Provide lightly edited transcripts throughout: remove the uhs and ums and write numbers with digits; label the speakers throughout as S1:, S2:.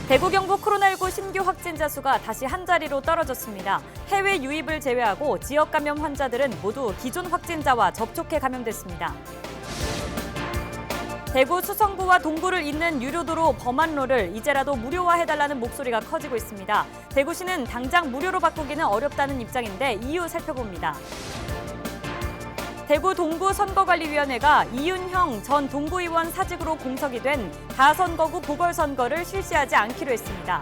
S1: 대구 경북 코로나19 신규 확진자 수가 다시 한 자리로 떨어졌습니다. 해외 유입을 제외하고 지역 감염 환자들은 모두 기존 확진자와 접촉해 감염됐습니다. 대구 수성구와 동구를 잇는 유료도로 범안로를 이제라도 무료화해달라는 목소리가 커지고 있습니다. 대구시는 당장 무료로 바꾸기는 어렵다는 입장인데 이유 살펴봅니다. 대구 동구 선거관리위원회가 이윤형 전 동구의원 사직으로 공석이 된 다선거구 보궐선거를 실시하지 않기로 했습니다.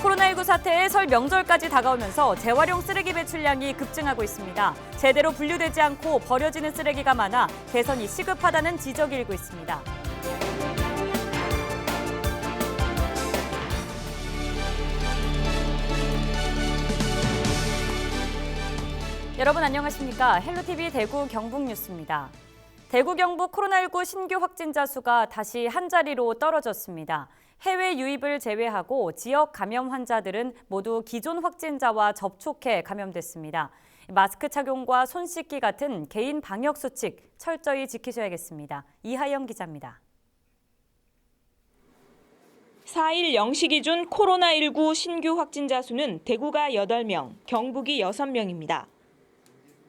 S1: 코로나19 사태에 설 명절까지 다가오면서 재활용 쓰레기 배출량이 급증하고 있습니다. 제대로 분류되지 않고 버려지는 쓰레기가 많아 개선이 시급하다는 지적이 일고 있습니다. 여러분 안녕하십니까? 헬로티비 대구 경북 뉴스입니다. 대구 경북 코로나19 신규 확진자 수가 다시 한 자리로 떨어졌습니다. 해외 유입을 제외하고 지역 감염 환자들은 모두 기존 확진자와 접촉해 감염됐습니다. 마스크 착용과 손 씻기 같은 개인 방역 수칙 철저히 지키셔야겠습니다. 이하영 기자입니다.
S2: 4일 0시 기준 코로나19 신규 확진자 수는 대구가 8명, 경북이 6명입니다.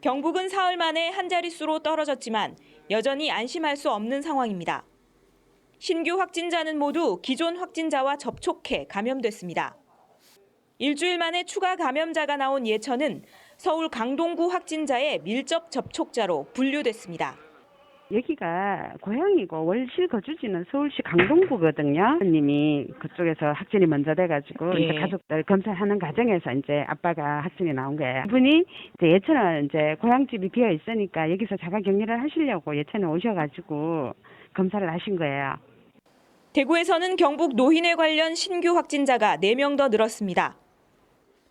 S2: 경북은 사흘 만에 한 자릿수로 떨어졌지만 여전히 안심할 수 없는 상황입니다. 신규 확진자는 모두 기존 확진자와 접촉해 감염됐습니다. 일주일 만에 추가 감염자가 나온 예천은 서울 강동구 확진자의 밀접 접촉자로 분류됐습니다.
S3: 여기가 고향이고 월실 거주지는 서울시 강동구거든요. 님이 그쪽에서 확진이 먼저 돼가지고 이제 가족들 검사하는 과정에서 이제 아빠가 확진이 나온 거예요. 이분이 이제 예천은 이제 고향집이 비어 있으니까 여기서 자가격리를 하시려고 예천에 오셔가지고 검사를 하신 거예요.
S2: 대구에서는 경북 노인회 관련 신규 확진자가 4명 더 늘었습니다.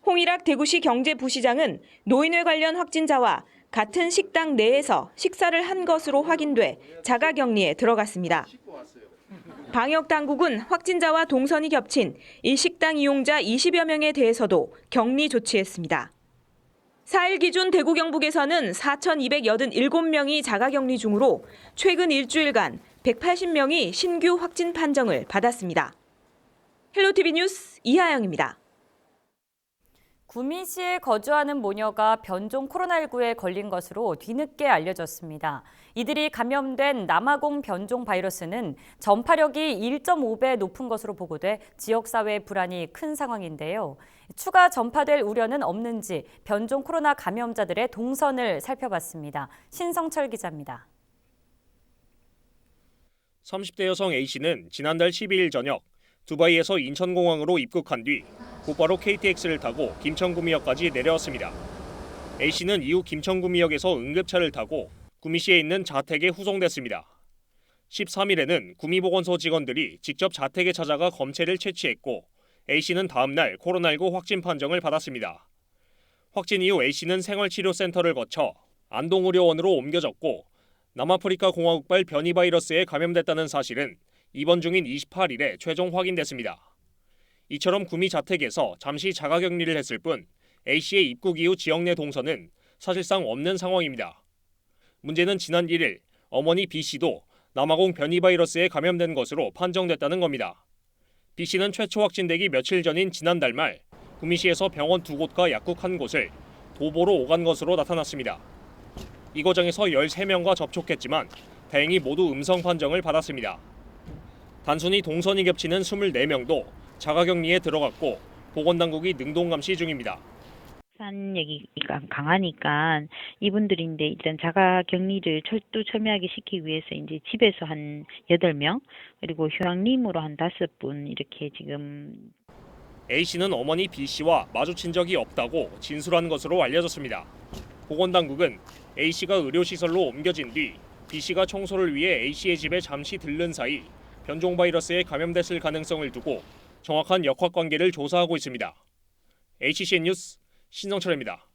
S2: 홍일학 대구시 경제부시장은 노인회 관련 확진자와 같은 식당 내에서 식사를 한 것으로 확인돼 자가격리에 들어갔습니다. 방역당국은 확진자와 동선이 겹친 이 식당 이용자 20여 명에 대해서도 격리 조치했습니다. 4일 기준 대구 경북에서는 4,287명이 자가격리 중으로 최근 일주일간 180명이 신규 확진 판정을 받았습니다. 헬로티비 뉴스 이하영입니다.
S1: 구미시에 거주하는 모녀가 변종 코로나19에 걸린 것으로 뒤늦게 알려졌습니다. 이들이 감염된 남아공 변종 바이러스는 전파력이 1.5배 높은 것으로 보고돼 지역사회 불안이 큰 상황인데요. 추가 전파될 우려는 없는지 변종 코로나 감염자들의 동선을 살펴봤습니다. 신성철 기자입니다.
S4: 30대 여성 A씨는 지난달 12일 저녁 두바이에서 인천공항으로 입국한 뒤 곧바로 KTX를 타고 김천구미역까지 내려왔습니다. A씨는 이후 김천구미역에서 응급차를 타고 구미시에 있는 자택에 후송됐습니다. 13일에는 구미보건소 직원들이 직접 자택에 찾아가 검체를 채취했고 A씨는 다음 날 코로나19 확진 판정을 받았습니다. 확진 이후 A씨는 생활치료센터를 거쳐 안동의료원으로 옮겨졌고 남아프리카 공화국발 변이 바이러스에 감염됐다는 사실은 입원 중인 28일에 최종 확인됐습니다. 이처럼 구미 자택에서 잠시 자가격리를 했을 뿐 A씨의 입국 이후 지역 내 동선은 사실상 없는 상황입니다. 문제는 지난 1일 어머니 B씨도 남아공 변이 바이러스에 감염된 것으로 판정됐다는 겁니다. B씨는 최초 확진되기 며칠 전인 지난달 말 구미시에서 병원 2곳과 약국 1곳을 도보로 오간 것으로 나타났습니다. 이 과정에서 13명과 접촉했지만 다행히 모두 음성 판정을 받았습니다. 단순히 동선이 겹치는 24명도 자가격리에 들어갔고 보건당국이 능동감시 중입니다.
S5: 산얘기가 강하니까 이분들인데 일단 자가격리를 철두철미하게 시키기 위해서 이제 집에서 한 8명 그리고 휴양림으로 한 5분 이렇게 지금
S4: A씨는 어머니 B씨와 마주친 적이 없다고 진술한 것으로 알려졌습니다. 보건당국은 A씨가 의료시설로 옮겨진 뒤 B씨가 청소를 위해 A씨의 집에 잠시 들른 사이 변종 바이러스에 감염됐을 가능성을 두고 정확한 역학관계를 조사하고 있습니다. HCN 뉴스 신성철입니다.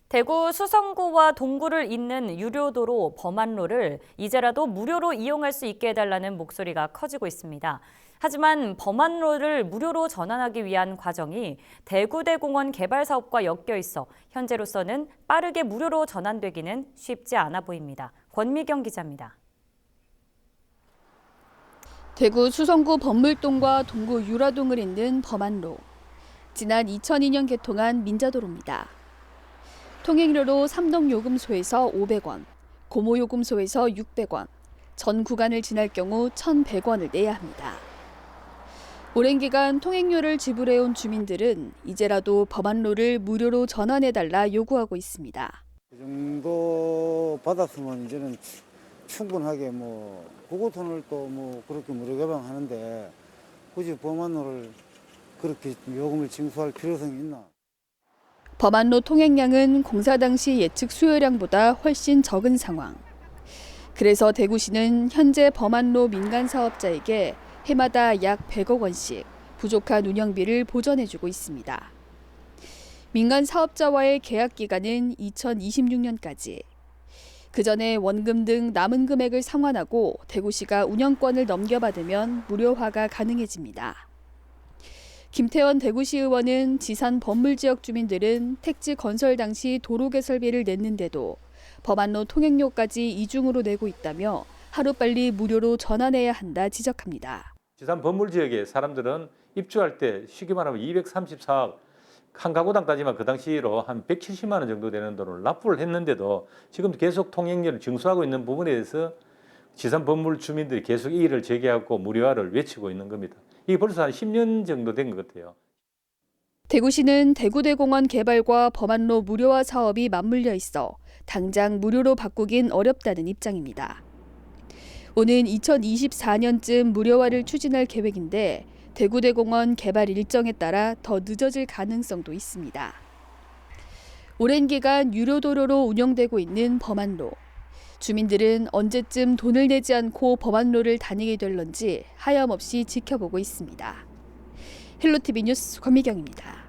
S1: 대구 수성구와 동구를 잇는 유료도로 범안로를 이제라도 무료로 이용할 수 있게 해달라는 목소리가 커지고 있습니다. 하지만 범안로를 무료로 전환하기 위한 과정이 대구대공원 개발 사업과 엮여 있어 현재로서는 빠르게 무료로 전환되기는 쉽지 않아 보입니다. 권미경 기자입니다.
S6: 대구 수성구 범물동과 동구 유라동을 잇는 범안로. 지난 2002년 개통한 민자도로입니다. 통행료로 삼동요금소에서 500원, 고모요금소에서 600원, 전 구간을 지날 경우 1,100원을 내야 합니다. 오랜 기간 통행료를 지불해온 주민들은 이제라도 범안로를 무료로 전환해달라 요구하고 있습니다.
S7: 그 정도 받았으면 이제는 충분하게 고고통을 또 그렇게 무료 개방하는데 굳이 범안로를 그렇게 요금을 징수할 필요성이 있나?
S6: 범안로 통행량은 공사 당시 예측 수요량보다 훨씬 적은 상황. 그래서 대구시는 현재 범안로 민간 사업자에게 해마다 약 100억 원씩 부족한 운영비를 보전해주고 있습니다. 민간 사업자와의 계약 기간은 2026년까지. 그 전에 원금 등 남은 금액을 상환하고 대구시가 운영권을 넘겨받으면 무료화가 가능해집니다. 김태원 대구시 의원은 지산 범물지역 주민들은 택지 건설 당시 도로 개설비를 냈는데도 범안로 통행료까지 이중으로 내고 있다며 하루빨리 무료로 전환해야 한다 지적합니다.
S8: 지산 범물지역에 사람들은 입주할 때 쉽게 말하면 234억, 한 가구당 따지면 그 당시로 한 170만 원 정도 되는 돈을 납부를 했는데도 지금 계속 통행료를 징수하고 있는 부분에 대해서 지산 범물 주민들이 계속 이의를 제기하고 무료화를 외치고 있는 겁니다. 이게 벌써 한 10년 정도 된 것 같아요.
S6: 대구시는 대구대공원 개발과 범안로 무료화 사업이 맞물려 있어 당장 무료로 바꾸긴 어렵다는 입장입니다. 오는 2024년쯤 무료화를 추진할 계획인데 대구대공원 개발 일정에 따라 더 늦어질 가능성도 있습니다. 오랜 기간 유료도로로 운영되고 있는 범안로. 주민들은 언제쯤 돈을 내지 않고 범안로를 다니게 될런지 하염없이 지켜보고 있습니다. 헬로티비 뉴스 권미경입니다.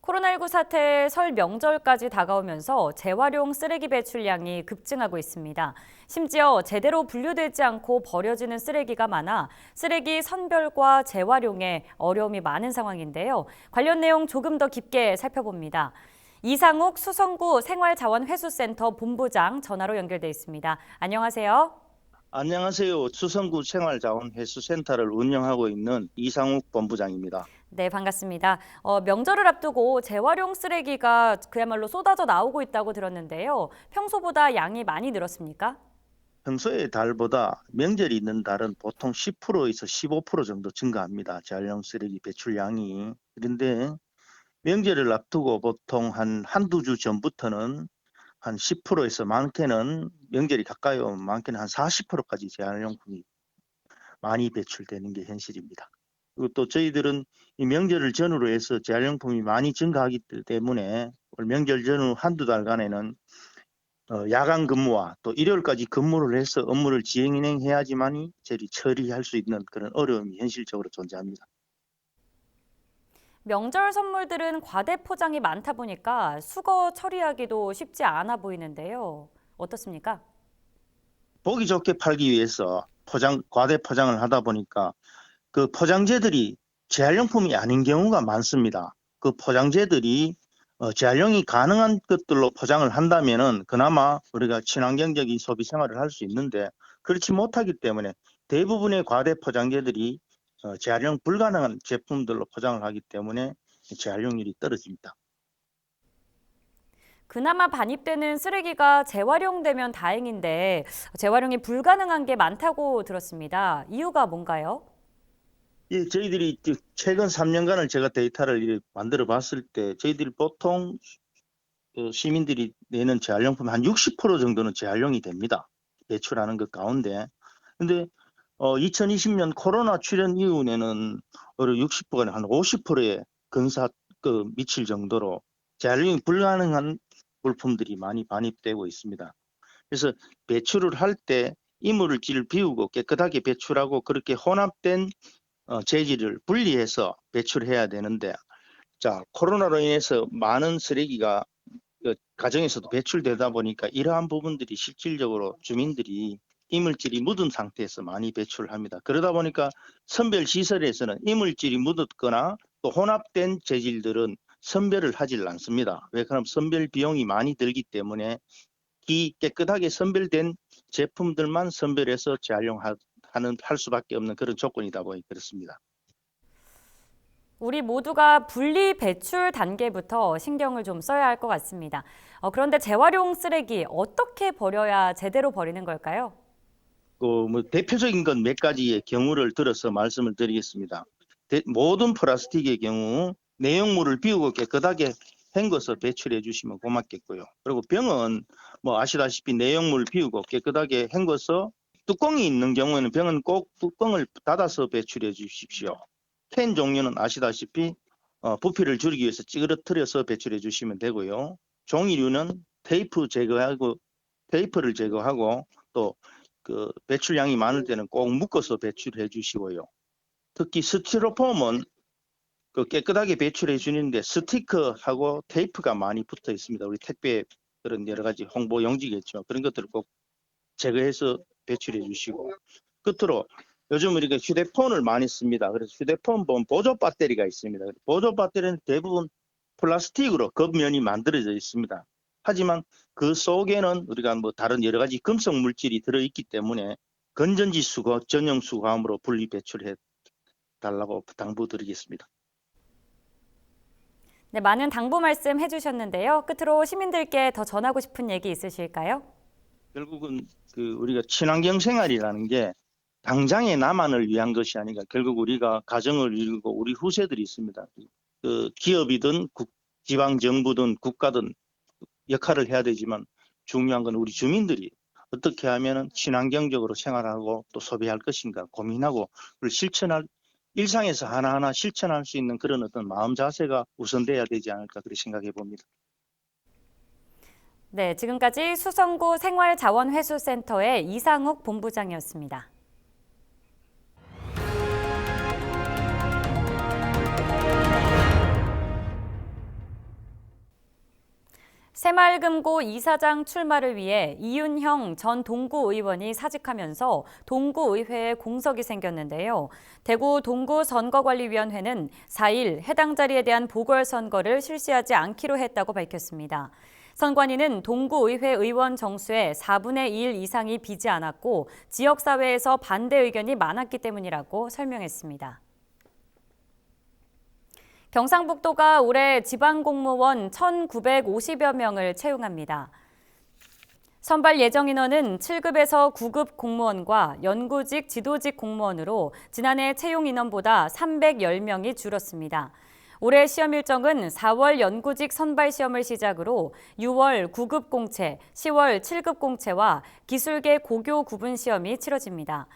S1: 코로나19 사태에 설 명절까지 다가오면서 재활용 쓰레기 배출량이 급증하고 있습니다. 심지어 제대로 분류되지 않고 버려지는 쓰레기가 많아 쓰레기 선별과 재활용에 어려움이 많은 상황인데요. 관련 내용 조금 더 깊게 살펴봅니다. 이상욱 수성구 생활자원회수센터 본부장 전화로 연결돼 있습니다. 안녕하세요.
S9: 안녕하세요. 수성구 생활자원회수센터를 운영하고 있는 이상욱 본부장입니다.
S1: 네, 반갑습니다. 명절을 앞두고 재활용 쓰레기가 그야말로 쏟아져 나오고 있다고 들었는데요. 평소보다 양이 많이 늘었습니까?
S9: 평소의 달보다 명절이 있는 달은 보통 10%에서 15% 정도 증가합니다. 재활용 쓰레기 배출량이. 그런데 명절을 앞두고 보통 한두 주 전부터는 한 10%에서 많게는 명절이 가까이 오면 많게는 한 40%까지 재활용품이 많이 배출되는 게 현실입니다. 그리고 또 저희들은 이 명절을 전후로 해서 재활용품이 많이 증가하기 때문에 올 명절 전후 한두 달간에는 야간 근무와 또 일요일까지 근무를 해서 업무를 진행해야지만이 저희 처리할 수 있는 그런 어려움이 현실적으로 존재합니다.
S1: 명절 선물들은 과대 포장이 많다 보니까 수거 처리하기도 쉽지 않아 보이는데요. 어떻습니까?
S9: 보기 좋게 팔기 위해서 과대 포장을 하다 보니까 그 포장재들이 재활용품이 아닌 경우가 많습니다. 그 포장재들이 재활용이 가능한 것들로 포장을 한다면은 그나마 우리가 친환경적인 소비 생활을 할 수 있는데 그렇지 못하기 때문에 대부분의 과대 포장재들이 재활용 불가능한 제품들로 포장을 하기 때문에 재활용률이 떨어집니다.
S1: 그나마 반입되는 쓰레기가 재활용되면 다행인데 재활용이 불가능한 게 많다고 들었습니다. 이유가 뭔가요?
S9: 예, 저희들이 최근 3년간을 제가 데이터를 만들어 봤을 때 저희들이 보통 시민들이 내는 재활용품 한 60% 정도는 재활용이 됩니다. 배출하는 것 가운데. 근데 2020년 코로나 출현 이후에는 60%가 한 50%의 미칠 정도로 재활용이 불가능한 물품들이 많이 반입되고 있습니다. 그래서 배출을 할 때 이물질을 비우고 깨끗하게 배출하고 그렇게 혼합된 재질을 분리해서 배출해야 되는데 코로나로 인해서 많은 쓰레기가 가정에서도 배출되다 보니까 이러한 부분들이 실질적으로 주민들이 이물질이 묻은 상태에서 많이 배출합니다. 그러다 보니까 선별 시설에서는 이물질이 묻었거나 또 혼합된 재질들은 선별을 하질 않습니다. 왜 그럼 선별 비용이 많이 들기 때문에 깨끗하게 선별된 제품들만 선별해서 재활용하도록 할 수밖에 없는 그런 조건이다 보니 그렇습니다.
S1: 우리 모두가 분리 배출 단계부터 신경을 좀 써야 할 것 같습니다. 그런데 재활용 쓰레기 어떻게 버려야 제대로 버리는 걸까요?
S9: 뭐 대표적인 건 몇 가지의 경우를 들어서 말씀을 드리겠습니다. 모든 플라스틱의 경우 내용물을 비우고 깨끗하게 헹궈서 배출해 주시면 고맙겠고요. 그리고 병은 뭐 아시다시피 내용물 비우고 깨끗하게 헹궈서 뚜껑이 있는 경우에는 병은 꼭 뚜껑을 닫아서 배출해 주십시오. 캔 종류는 아시다시피 부피를 줄이기 위해서 찌그러뜨려서 배출해 주시면 되고요. 종이류는 테이프를 제거하고 또 그 배출량이 많을 때는 꼭 묶어서 배출해 주시고요. 특히 스티로폼은 그 깨끗하게 배출해 주는데 스티커하고 테이프가 많이 붙어 있습니다. 우리 택배 그런 여러 가지 홍보 용지겠죠. 그런 것들을 꼭 제거해서 배출해 주시고, 끝으로 요즘 우리가 휴대폰을 많이 씁니다. 그래서 휴대폰 보면 보조 배터리가 있습니다. 보조 배터리는 대부분 플라스틱으로 겉면이 만들어져 있습니다. 하지만 그 속에는 우리가 뭐 다른 여러 가지 금속 물질이 들어있기 때문에 건전지 수거 전용 수거함으로 분리 배출해 달라고 당부드리겠습니다.
S1: 네, 많은 당부 말씀 해주셨는데요. 끝으로 시민들께 더 전하고 싶은 얘기 있으실까요?
S9: 결국은 우리가 친환경 생활이라는 게 당장의 나만을 위한 것이 아니라 결국 우리가 가정을 이루고 우리 후세들이 있습니다. 기업이든 지방 정부든 국가든 역할을 해야 되지만 중요한 건 우리 주민들이 어떻게 하면 친환경적으로 생활하고 또 소비할 것인가 고민하고 그걸 일상에서 하나하나 실천할 수 있는 그런 어떤 마음 자세가 우선돼야 되지 않을까 그렇게 생각해 봅니다.
S1: 네, 지금까지 수성구 생활자원회수센터의 이상욱 본부장이었습니다. 새마을금고 이사장 출마를 위해 이윤형 전 동구의원이 사직하면서 동구의회에 공석이 생겼는데요. 대구 동구선거관리위원회는 4일 해당 자리에 대한 보궐선거를 실시하지 않기로 했다고 밝혔습니다. 선관위는 동구의회 의원 정수의 4분의 1 이상이 비지 않았고 지역사회에서 반대 의견이 많았기 때문이라고 설명했습니다. 경상북도가 올해 지방공무원 1,950여 명을 채용합니다. 선발 예정 인원은 7급에서 9급 공무원과 연구직, 지도직 공무원으로 지난해 채용 인원보다 310명이 줄었습니다. 올해 시험 일정은 4월 연구직 선발 시험을 시작으로 6월 9급 공채, 10월 7급 공채와 기술계 고교 구분 시험이 치러집니다.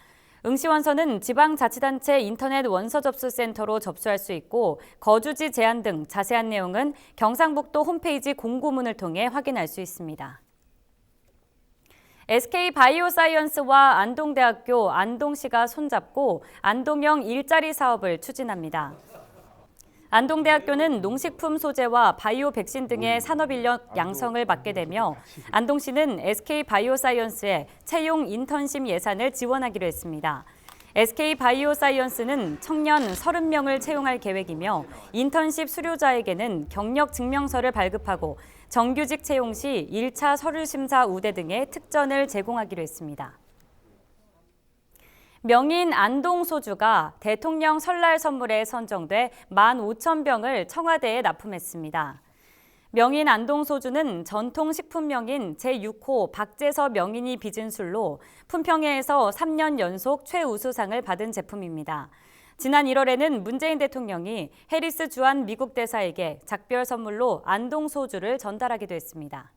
S1: 응시원서는 지방자치단체 인터넷 원서접수센터로 접수할 수 있고 거주지 제한 등 자세한 내용은 경상북도 홈페이지 공고문을 통해 확인할 수 있습니다. SK바이오사이언스와 안동대학교 안동시가 손잡고 안동형 일자리 사업을 추진합니다. 안동대학교는 농식품 소재와 바이오 백신 등의 산업인력 양성을 맡게 되며 안동시는 SK바이오사이언스에 채용 인턴십 예산을 지원하기로 했습니다. SK바이오사이언스는 청년 30명을 채용할 계획이며 인턴십 수료자에게는 경력 증명서를 발급하고 정규직 채용 시 1차 서류 심사 우대 등의 특전을 제공하기로 했습니다. 명인 안동소주가 대통령 설날 선물에 선정돼 15,000병을 청와대에 납품했습니다. 명인 안동소주는 전통식품명인 제6호 박재서 명인이 빚은 술로 품평회에서 3년 연속 최우수상을 받은 제품입니다. 지난 1월에는 문재인 대통령이 해리스 주한 미국 대사에게 작별 선물로 안동소주를 전달하기도 했습니다.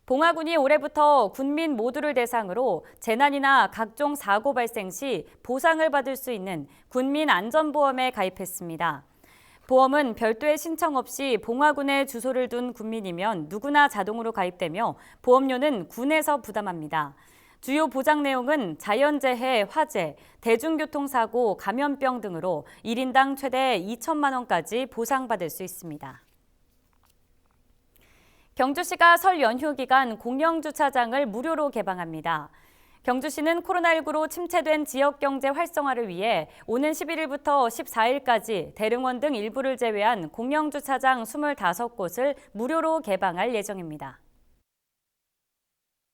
S1: 봉화군이 올해부터 군민 모두를 대상으로 재난이나 각종 사고 발생 시 보상을 받을 수 있는 군민안전보험에 가입했습니다. 보험은 별도의 신청 없이 봉화군에 주소를 둔 군민이면 누구나 자동으로 가입되며 보험료는 군에서 부담합니다. 주요 보장 내용은 자연재해, 화재, 대중교통사고, 감염병 등으로 1인당 최대 2천만 원까지 보상받을 수 있습니다. 경주시가 설 연휴 기간 공영주차장을 무료로 개방합니다. 경주시는 코로나19로 침체된 지역경제 활성화를 위해 오는 11일부터 14일까지 대릉원 등 일부를 제외한 공영주차장 25곳을 무료로 개방할 예정입니다.